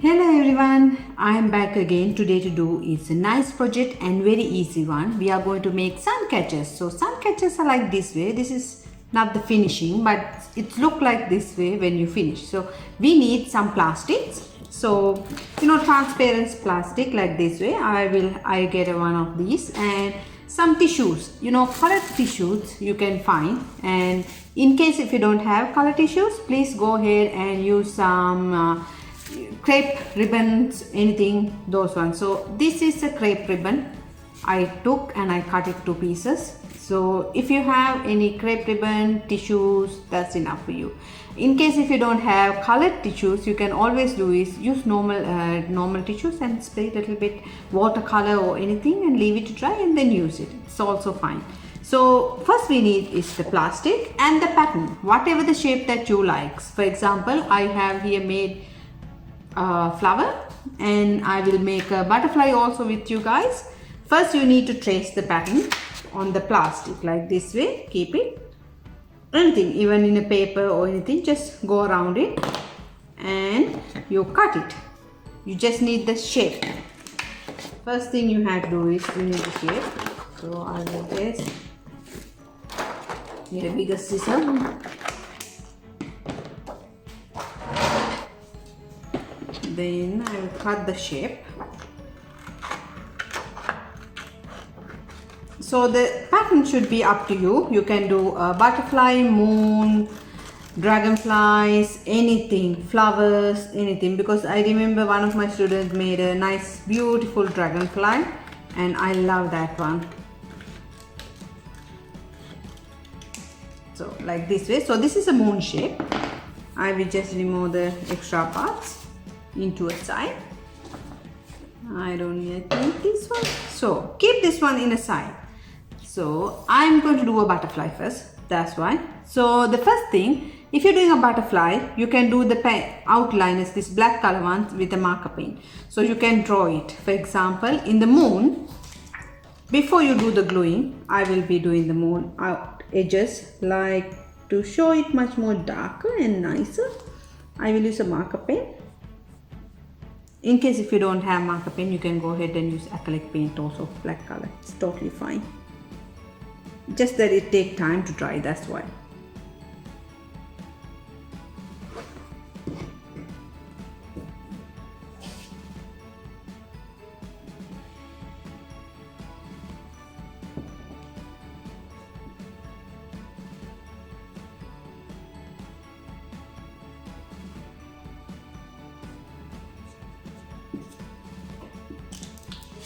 Hello everyone, I am back again. Today to do is a nice project and very easy one. We are going to make sun catchers. So sun catchers are like this way. This is not the finishing, but it look like this way when you finish. So we need some plastics. So transparent plastic like this way. I get one of these and some tissues. Colored tissues you can find, and in case if you don't have color tissues, please go ahead and use some crepe ribbons, anything, those ones. So this is a crepe ribbon I took and I cut it to pieces. So if you have any crepe ribbon tissues, that's enough for you. In case if you don't have colored tissues, you can always do is use normal tissues and spray a little bit watercolor or anything and leave it to dry and then use it. It's also fine. So first we need is the plastic and the pattern, whatever the shape that you like. For example, I have here made flower and I will make a butterfly also with you guys. First you need to trace the pattern on the plastic like this way. Keep it, anything, even in a paper or anything, just go around it and you cut it. You just need the shape. First thing you have to do is you need the shape. So I will just need a bigger scissor. Then I will cut the shape. So the pattern should be up to you. You can do a butterfly, moon, dragonflies, anything, flowers, anything, because I remember one of my students made a nice beautiful dragonfly and I love that one. So like this way. So this is a moon shape. I will just remove the extra parts into a side. I don't need this one, so keep this one in a side. So I'm going to do a butterfly first, that's why. So the first thing, if you're doing a butterfly, you can do the outline as this black color one with a marker pen. So you can draw it. For example, in the moon, before you do the gluing, I will be doing the moon out edges, like to show it much more darker and nicer. I will use a marker pen. In case if you don't have marker pen, you can go ahead and use acrylic paint also, black color. It's totally fine. Just that it takes time to dry, that's why.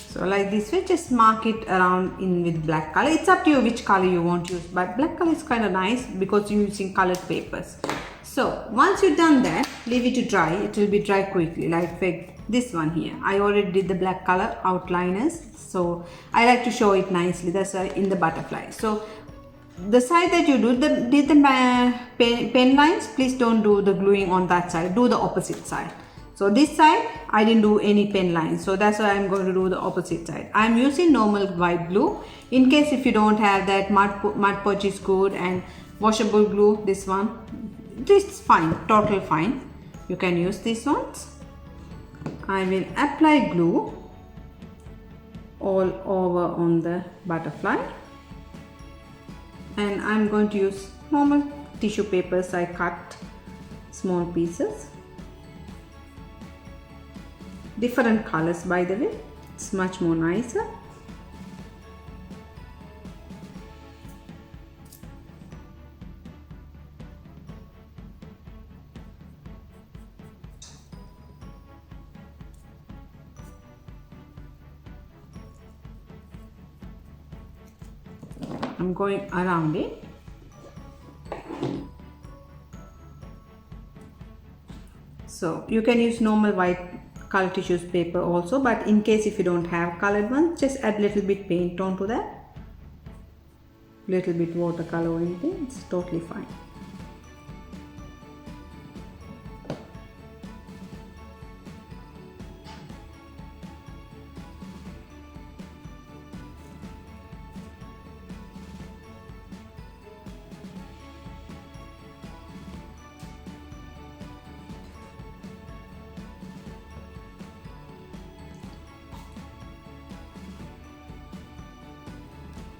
So like this way, just mark it around in with black color. It's up to you which color you want to use, but black color is kind of nice because you're using colored papers. So once you've done that, leave it to dry. It will be dry quickly, like this one here. I already did the black color outliners, so I like to show it nicely. That's why in the butterfly. So the side that you did the pen lines, please don't do the gluing on that side. Do the opposite side. So this side I didn't do any pen lines, so that's why I'm going to do the opposite side. I'm using normal white glue. In case if you don't have that, Mod Podge is good, and washable glue, this one, this is fine, total fine. You can use these ones. I will apply glue all over on the butterfly, and I'm going to use normal tissue papers. I cut small pieces. Different colors, by the way, it's much more nicer. I'm going around it. So you can use normal white color tissues paper also, but in case if you don't have colored ones, just add little bit paint onto that, little bit watercolor or anything, it's totally fine.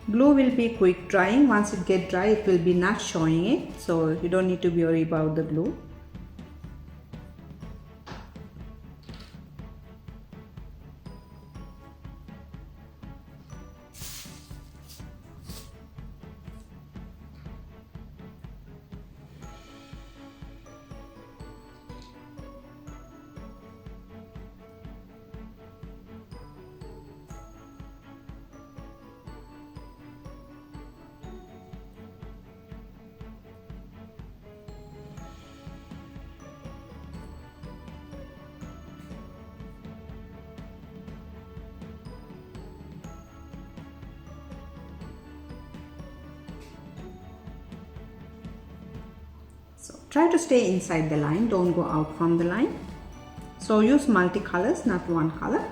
Glue will be quick drying. Once it get dry, it will be not showing it, so you don't need to be worried about the glue. So try to stay inside the line, don't go out from the line. So use multicolors, not one color.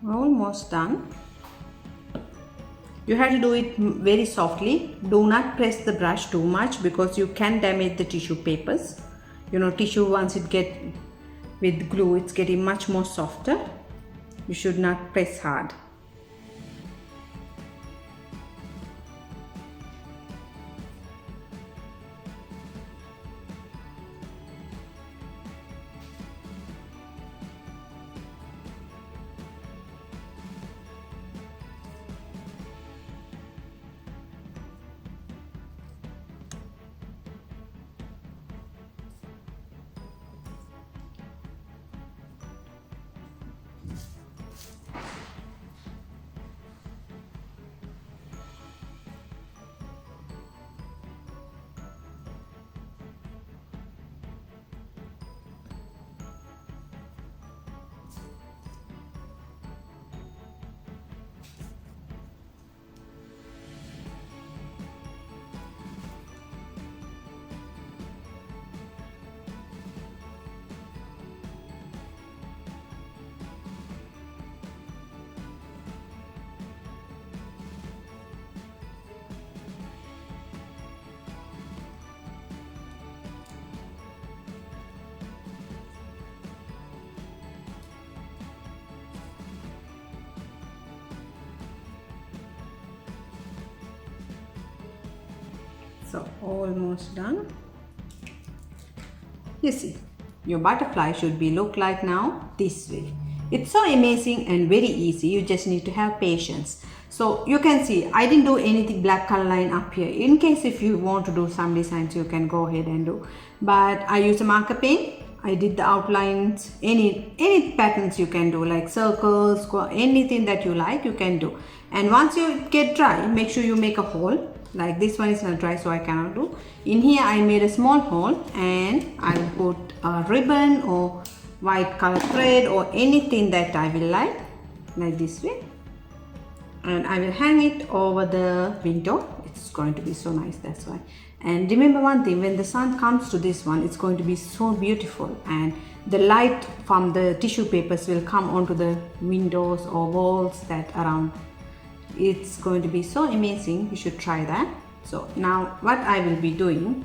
Almost done. You have to do it very softly. Do not press the brush too much because you can damage the tissue papers. You know, tissue once it get with glue, it's getting much more softer. You should not press hard. So almost done. You see, your butterfly should be look like now this way. It's so amazing and very easy. You just need to have patience. So you can see I didn't do anything black color line up here. In case if you want to do some designs, you can go ahead and do. But I use a marker pen. I did the outlines, any patterns you can do, like circles, anything that you like, you can do. And once you get dry, make sure you make a hole. Like this one is not dry, so I cannot do. In here I made a small hole and I will put a ribbon or white color thread or anything that I will like this way. and I will hang it over the window. It's going to be so nice, that's why. And remember one thing, when the sun comes to this one, it's going to be so beautiful, and the light from the tissue papers will come onto the windows or walls that around. It's going to be so amazing. You should try that. So now what I will be doing,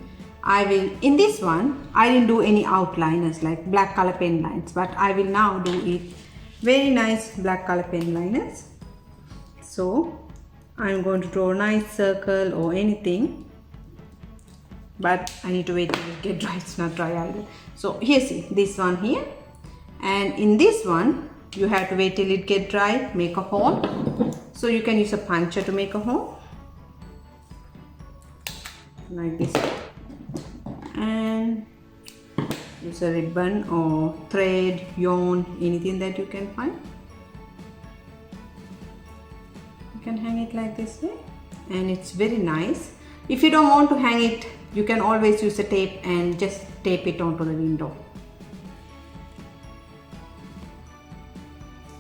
in this one I didn't do any outliners like black color pen lines, but I will now do it very nice black color pen liners. So I'm going to draw a nice circle or anything, but I need to wait till it get dry. It's not dry either. So here, see this one here, and in this one you have to wait till it get dry, make a hole. So you can use a puncture to make a hole like this, and use a ribbon or thread, yarn, anything that you can find. You can hang it like this way, and it's very nice. If you don't want to hang it, you can always use a tape and just tape it onto the window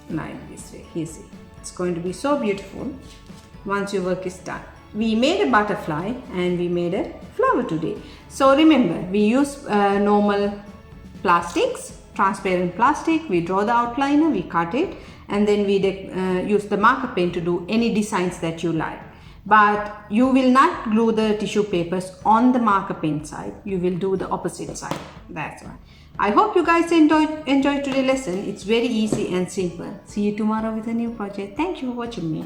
like this way. Here, see, it's going to be so beautiful once your work is done. We made a butterfly and we made a flower today. So remember, we use normal plastics, transparent plastic. We draw the outliner, we cut it, and then we use the marker pen to do any designs that you like. But you will not glue the tissue papers on the marker pen side. You will do the opposite side. That's why. I hope you guys enjoyed today's lesson. It's very easy and simple. See you tomorrow with a new project. Thank you for watching me.